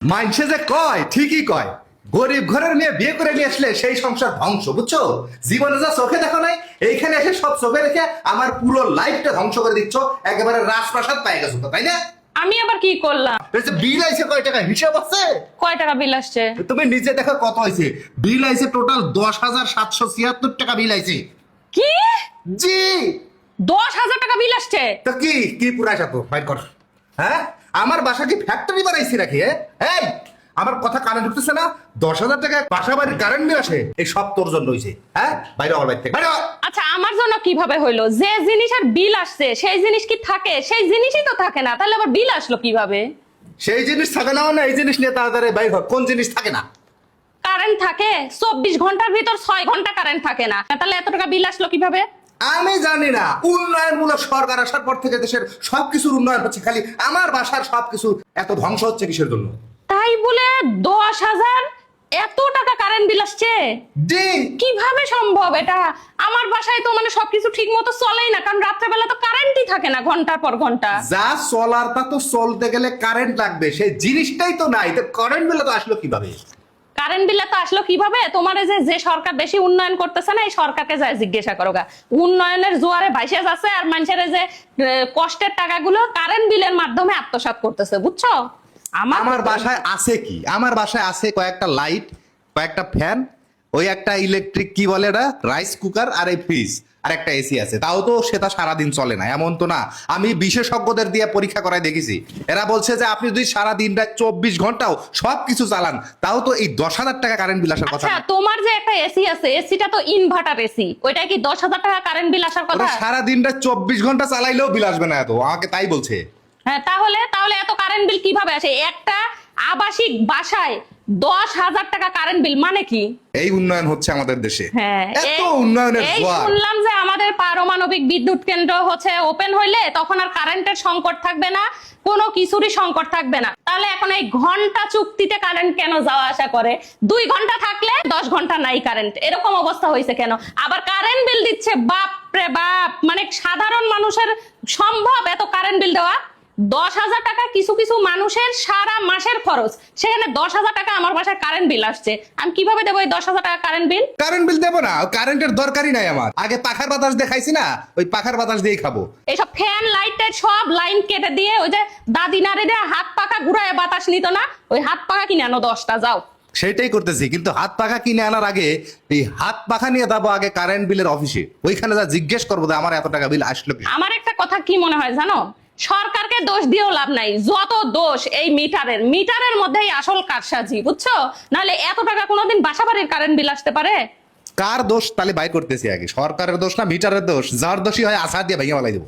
মাইনসে যে কয় ঠিকই কয়, গরিব ঘরের মেয়ে বিয়ে করে নিয়ে আসলে সেই সংসার ধ্বংস, বুঝছো? জীবনে যা চোখে দেখো নাই, এইখানে এসে সব চোখে রেখে আমার পুরো লাইফটা ধ্বংস করে দিচ্ছ। একেবারে রাজপ্রাসাদ পাই গেছো তো, তাই না? আমি আবার কি করলাম? বিল আইছে কয় টাকা হিসাব আছে? কয় টাকা বিল আসছে? তুমি নিজে দেখো কত হয়েছে বিল। আইছে টোটাল 10,776 টাকা বিল আইছে। কি? জি। 10,000 টাকা বিল আসছে? তো কি কি পুরাই সাথে বাইর কর। হ্যাঁ, আমার বাসা কি ফ্যাক্টরি বানাইছি নাকি? এই আমার কথা কানে ঢুকতেছে না? 10,000 টাকা বাসা বাড়ির কারেন্ট বিল আসে, এই সব তোর জন্য হয়েছে। হ্যাঁ, বাইরে আমার বাড়ি থেকে বাইরে হ। আচ্ছা, আমার জন্য কিভাবে হইলো? যে জিনিসের বিল আসছে সেই জিনিস কি থাকে? সেই জিনিসই তো থাকে না, তাহলে আবার বিল আসলো কিভাবে? সেই জিনিস থাকে না মানে এই জিনিস নিয়ে তাড়াতাড়ি বাইর হ। কোন জিনিস থাকে না? কারেন্ট থাকে 24 ঘন্টার ভিতর 6 ঘন্টা কারেন্ট থাকে না, তাহলে এত টাকা বিল আসলো কিভাবে? আমি জানি না। উন্নয়নমূলক সরকার আসার পর থেকে দেশের সবকিছুর উন্নয়ন হচ্ছে, খালি আমার বাসার সবকিছু এত ধ্বংস হচ্ছে কিসের জন্য? তাই বলে 10,000 এত টাকা কারেন্ট বিল আসছে? জি। কিভাবে সম্ভব এটা? আমার বাসায় তো মানে সবকিছু ঠিক মতো চলেই না, কারণ রাত্রেবেলা তো কারেন্টই থাকে না ঘন্টার পর ঘন্টা। যা চলার তা তো চলতে গেলে কারেন্ট লাগবে, সেই জিনিসটাই তো নাই, তো কারেন্ট বিল তো আসলো কিভাবে? কারেন্ট বিল তো আসলো কিভাবে? তোমার এই যে সরকার বেশি উন্নয়ন করতেছে না, এই সরকারকে যায় জিজ্ঞাসা করো গা। উন্নয়নের জোয়ারে ভাইসে যাচ্ছে আর মানুষের এই যে কষ্টের টাকাগুলো কারেন্ট বিলের মাধ্যমে আত্মসাৎ করতেছে, বুঝছো? আমার বাসায় আছে কি? আমার বাসায় আছে কয়েকটা লাইট, কয়েকটা ফ্যান, ওই একটা ইলেকট্রিক কি বলে এটা, রাইস কুকার, আর এই ফ্রিজ, আর একটা এসি আছে। তাও তো সেটা সারাদিন চলে না, এমন তো না। আমি বিশেষজ্ঞদের দিয়ে পরীক্ষা করায় দেখেছি, এরা বলছে যে আপনি যদি সারাদিন রাত 24 ঘন্টাও সবকিছু চালান, তাও তো এই 10,000 টাকা কারেন্ট বিল আসার কথা আচ্ছা, না। তোমার যে একটা এসি আছে, এসিটা তো ইনভার্টার এসি, ওইটা কি 10,000 টাকা কারেন্ট বিল আসার কথা? ওরা সারাদিন রাত 24 ঘন্টা চালাইলেও বিল আসবে না এত, আমাকে তাই বলছে। হ্যাঁ, তাহলে তাহলে এত কারেন্ট বিল কিভাবে আসে? একটা আবাসিক বাসায় 10,000 টাকা কারেন্ট বিল মানে কি? এই উন্নয়ন হচ্ছে আমাদের দেশে। হ্যাঁ, এত উন্নয়নের এই জোয়ার। শুনলাম যে আমাদের পারমাণবিক বিদ্যুৎ কেন্দ্র হচ্ছে ওপেন হইলে তখন আর কারেন্টের সংকট থাকবে না, কোনো কিছুরই সংকট থাকবে না। তাহলে এখন এই ঘন্টা চুক্তিতে কারেন্ট কেন যাওয়া আসা করে? 2 ঘন্টা থাকলে 10 ঘন্টা নাই কারেন্ট, এরকম অবস্থা হয়েছে কেন? আবার কারেন্ট বিল দিচ্ছে, বাপ রে বাপ! মানে সাধারণ মানুষের সম্ভব এত কারেন্ট বিল দেওয়া? 10,000 টাকা কিছু কিছু মানুষের সারা মাসের খরচ, সেখানে 10,000 টাকা আমার বাসায় কারেন্ট বিল আসছে। আমি কিভাবে দেবো এই 10,000 টাকা কারেন্ট বিল? কারেন্ট বিল দেবো না, কারেন্টের দরকারই নাই আমার। আগে পাখার বাতাস দেখাইছি না, ওই পাখার বাতাস দিয়েই খাবো। এইসব ফ্যান লাইট টাইট সব লাইন কেটে দিয়ে ওই যে দাদি নারীরা হাত পাখা ঘুরায় বাতাস নিত না, ওই হাত পাখা কিনে আনো 10টা, যাও। সেটাই করতেছি, কিন্তু হাত পাখা কিনে আনার আগে এই হাত পাখা নিয়ে যাবো আগে কারেন্ট বিলের অফিসে, ওইখানে যা জিজ্ঞেস করবো যে আমার এত টাকা বিল আসলো কি। আমার একটা কথা কি মনে হয় জানো? সরকারকে দোষ দিয়েও লাভ নাই, যত দোষ এই মিটারের মধ্যেই আসল কারসাজি, বুঝছো? নাহলে এত টাকা কোনোদিন বাসা বাড়ির কারেন্ট বিল আসতে পারে? কার দোষ তাহলে বাই করতেছি আগে, সরকারের দোষ না মিটারের দোষ? যার দোষী হয় আসার দিয়ে ভেঙে বলাই দেবো।